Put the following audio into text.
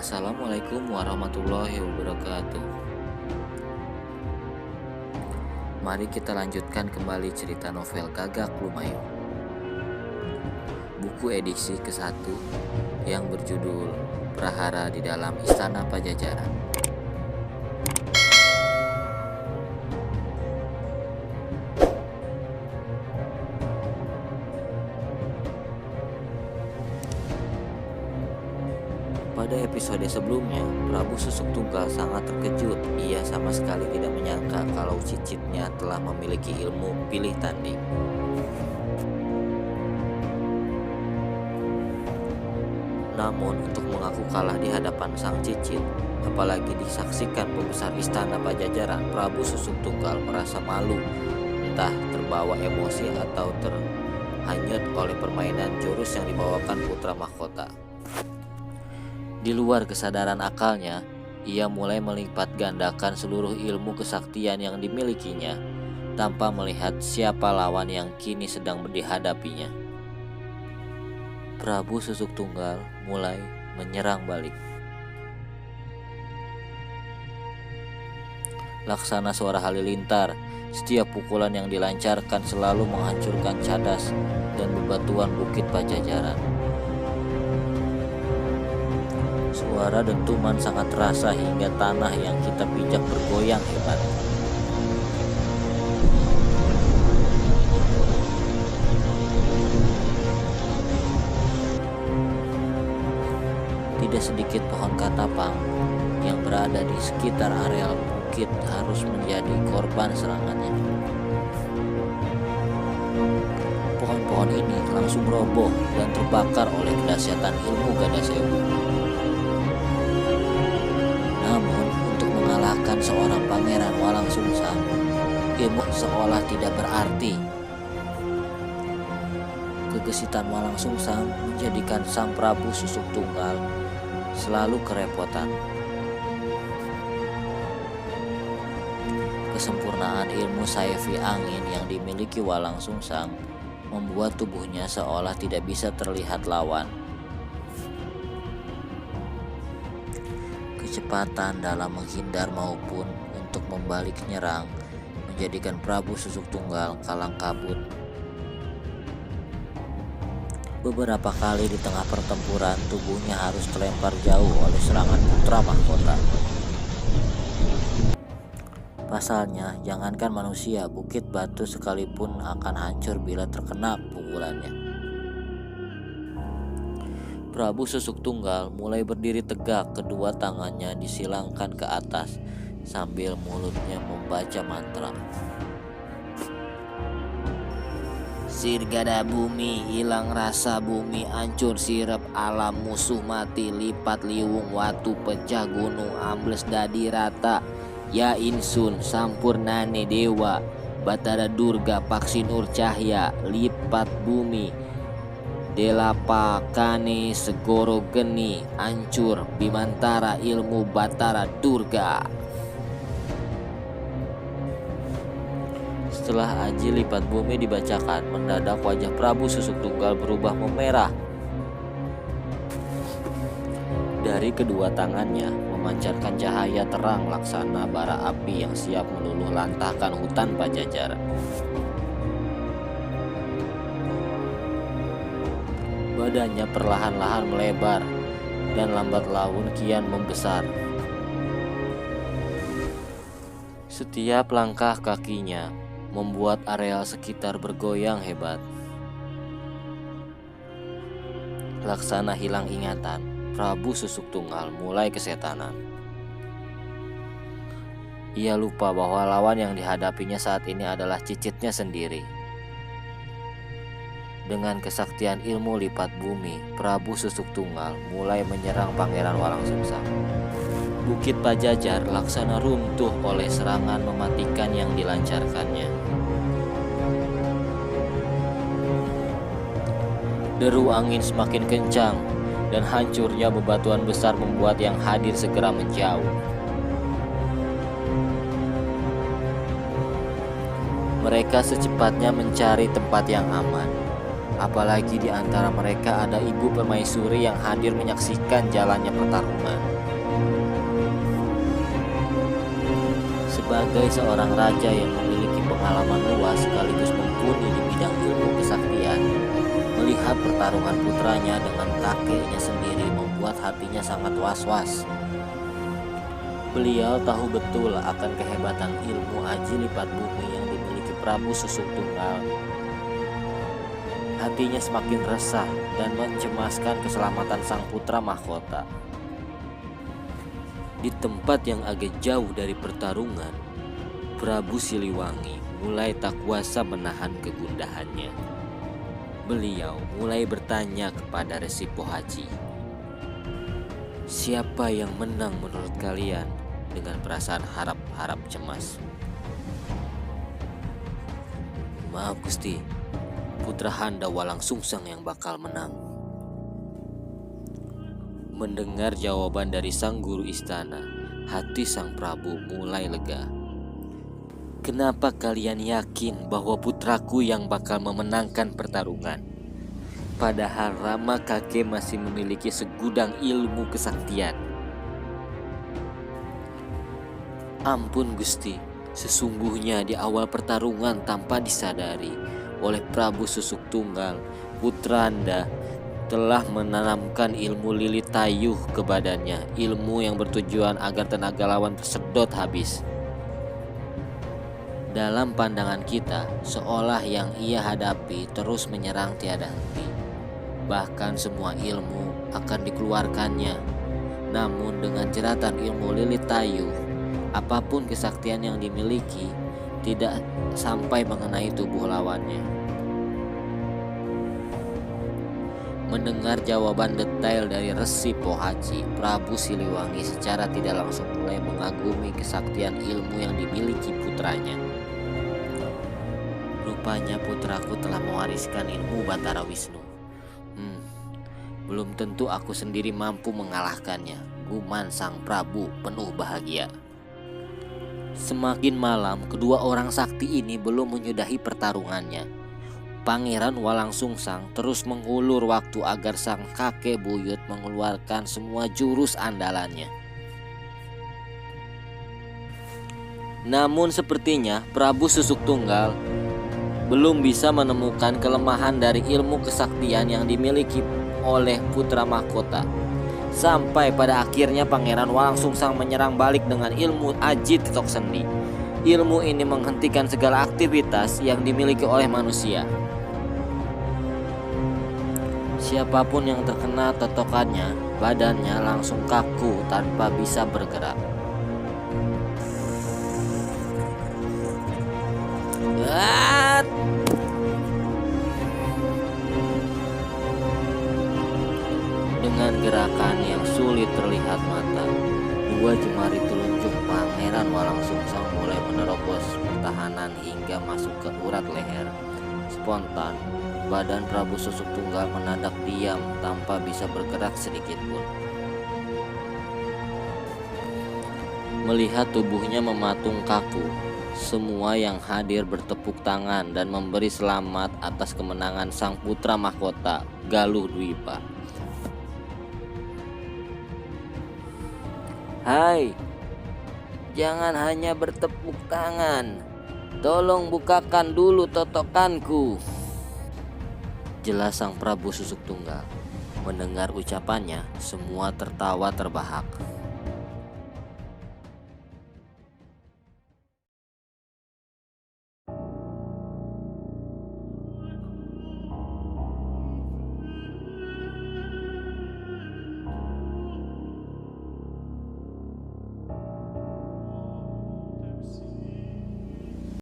Assalamualaikum warahmatullahi wabarakatuh. Mari kita lanjutkan kembali cerita novel Gagak Lumayu, buku edisi ke-1 yang berjudul Prahara di Dalam Istana Pajajaran. Pada episode sebelumnya, Prabu Susuk Tunggal sangat terkejut. Ia sama sekali tidak menyangka kalau cicitnya telah memiliki ilmu pilih tanding. Namun untuk mengaku kalah di hadapan sang cicit, apalagi disaksikan pembesar istana Pajajaran, Prabu Susuk Tunggal merasa malu, entah terbawa emosi atau terhanyut oleh permainan jurus yang dibawakan putra mahkota. Di luar kesadaran akalnya, ia mulai melipat gandakan seluruh ilmu kesaktian yang dimilikinya tanpa melihat siapa lawan yang kini sedang dihadapinya. Prabu Susuk Tunggal mulai menyerang balik. Laksana suara halilintar, setiap pukulan yang dilancarkan selalu menghancurkan cadas dan bebatuan bukit Pajajaran. Suara dentuman sangat terasa hingga tanah yang kita pijak bergoyang hebat. Tidak sedikit pohon katapang yang berada di sekitar areal bukit harus menjadi korban serangannya. Pohon-pohon ini langsung roboh dan terbakar oleh kedahsyatan ilmu Gadasewu. Namun untuk mengalahkan seorang pangeran Walangsungsang, ilmu seolah tidak berarti. Kegesitan Walangsungsang menjadikan sang Prabu Susuk Tunggal selalu kerepotan. Kesempurnaan ilmu Saevi Angin yang dimiliki Walangsungsang membuat tubuhnya seolah tidak bisa terlihat lawan. Kecepatan dalam menghindar maupun untuk membalik nyerang menjadikan Prabu Susuk Tunggal kalang kabut. Beberapa kali di tengah pertempuran tubuhnya harus terlempar jauh oleh serangan putra mahkota. Pasalnya, jangankan manusia, bukit batu sekalipun akan hancur bila terkena pukulannya. Prabu Susuk Tunggal mulai berdiri tegak, kedua tangannya disilangkan ke atas sambil mulutnya membaca mantra. Sirgada bumi, hilang rasa bumi, hancur sirep alam, musuh mati, lipat liwung watu, pecah gunung, ambles dadi rata. Ya Insun, sampurnane dewa, Batara Durga, paksi nur cahya, lipat bumi, delapakane segoro geni, hancur bimantara ilmu Batara Durga. Setelah aji lipat bumi dibacakan, mendadak wajah Prabu Susuk Tunggal berubah memerah. Dari kedua tangannya memancarkan cahaya terang laksana bara api yang siap meluluh lantahkan hutan Pajajaran. Badannya perlahan-lahan melebar dan lambat laun kian membesar. Setiap langkah kakinya membuat areal sekitar bergoyang hebat. Laksana hilang ingatan, Prabu Susuk Tunggal mulai kesetanan. Ia lupa bahwa lawan yang dihadapinya saat ini adalah cicitnya sendiri. Dengan kesaktian ilmu lipat bumi, Prabu Susuk Tunggal mulai menyerang Pangeran Walangsungsang. Bukit Pajajar laksana runtuh oleh serangan mematikan yang dilancarkannya. Deru angin semakin kencang dan hancurnya bebatuan besar membuat yang hadir segera menjauh. Mereka secepatnya mencari tempat yang aman. Apalagi di antara mereka ada Ibu Permaisuri yang hadir menyaksikan jalannya pertarungan. Sebagai seorang raja yang memiliki pengalaman luas sekaligus mumpuni di bidang ilmu kesaktian, melihat pertarungan putranya dengan kakeknya sendiri membuat hatinya sangat was-was. Beliau tahu betul akan kehebatan ilmu aji lipat bumi yang dimiliki Prabu Susuk Tunggal. Hatinya semakin resah dan mencemaskan keselamatan sang putra mahkota. Di tempat yang agak jauh dari pertarungan, Prabu Siliwangi mulai tak kuasa menahan kegundahannya. Beliau mulai bertanya kepada Resi Pohaci, "Siapa yang menang menurut kalian?" dengan perasaan harap-harap cemas. "Maaf Gusti, putra Handa Walang Sungsang yang bakal menang." Mendengar jawaban dari sang guru istana, hati sang Prabu mulai lega. "Kenapa kalian yakin bahwa putraku yang bakal memenangkan pertarungan? Padahal Rama kakek masih memiliki segudang ilmu kesaktian." "Ampun Gusti, sesungguhnya di awal pertarungan tanpa disadari oleh Prabu Susuk Tunggal, putra Anda telah menanamkan ilmu lilit tayuh ke badannya, ilmu yang bertujuan agar tenaga lawan tersedot habis. Dalam pandangan kita, seolah yang ia hadapi terus menyerang tiada henti. Bahkan semua ilmu akan dikeluarkannya. Namun dengan jeratan ilmu lilit tayuh, apapun kesaktian yang dimiliki tidak sampai mengenai tubuh lawannya." Mendengar jawaban detail dari Resi Pohaci, Prabu Siliwangi secara tidak langsung mulai mengagumi kesaktian ilmu yang dimiliki putranya. "Rupanya putraku telah mewariskan ilmu Batara Wisnu. Belum tentu aku sendiri mampu mengalahkannya," guman sang Prabu penuh bahagia. Semakin malam, kedua orang sakti ini belum menyudahi pertarungannya. Pangeran Walang Sungsang terus mengulur waktu agar sang kakek buyut mengeluarkan semua jurus andalannya. Namun sepertinya Prabu Susuk Tunggal belum bisa menemukan kelemahan dari ilmu kesaktian yang dimiliki oleh putra mahkota. Sampai pada akhirnya Pangeran Walang Sungsang menyerang balik dengan ilmu aji titok sendi. Ilmu ini menghentikan segala aktivitas yang dimiliki oleh manusia. Siapapun yang terkena totokannya, badannya langsung kaku tanpa bisa bergerak. Dengan gerakan yang sulit terlihat mata, dua jemari telunjuk Pangeran Walang Sungsang mulai menerobos pertahanan hingga masuk ke urat leher. Spontan, badan Prabu Susuk Tunggal mendadak diam tanpa bisa bergerak sedikit pun. Melihat tubuhnya mematung kaku, semua yang hadir bertepuk tangan dan memberi selamat atas kemenangan sang putra mahkota Galuh Dwipa. "Hai, jangan hanya bertepuk tangan. Tolong bukakan dulu totokanku," jelas sang Prabu Susuk Tunggal. Mendengar ucapannya, semua tertawa terbahak.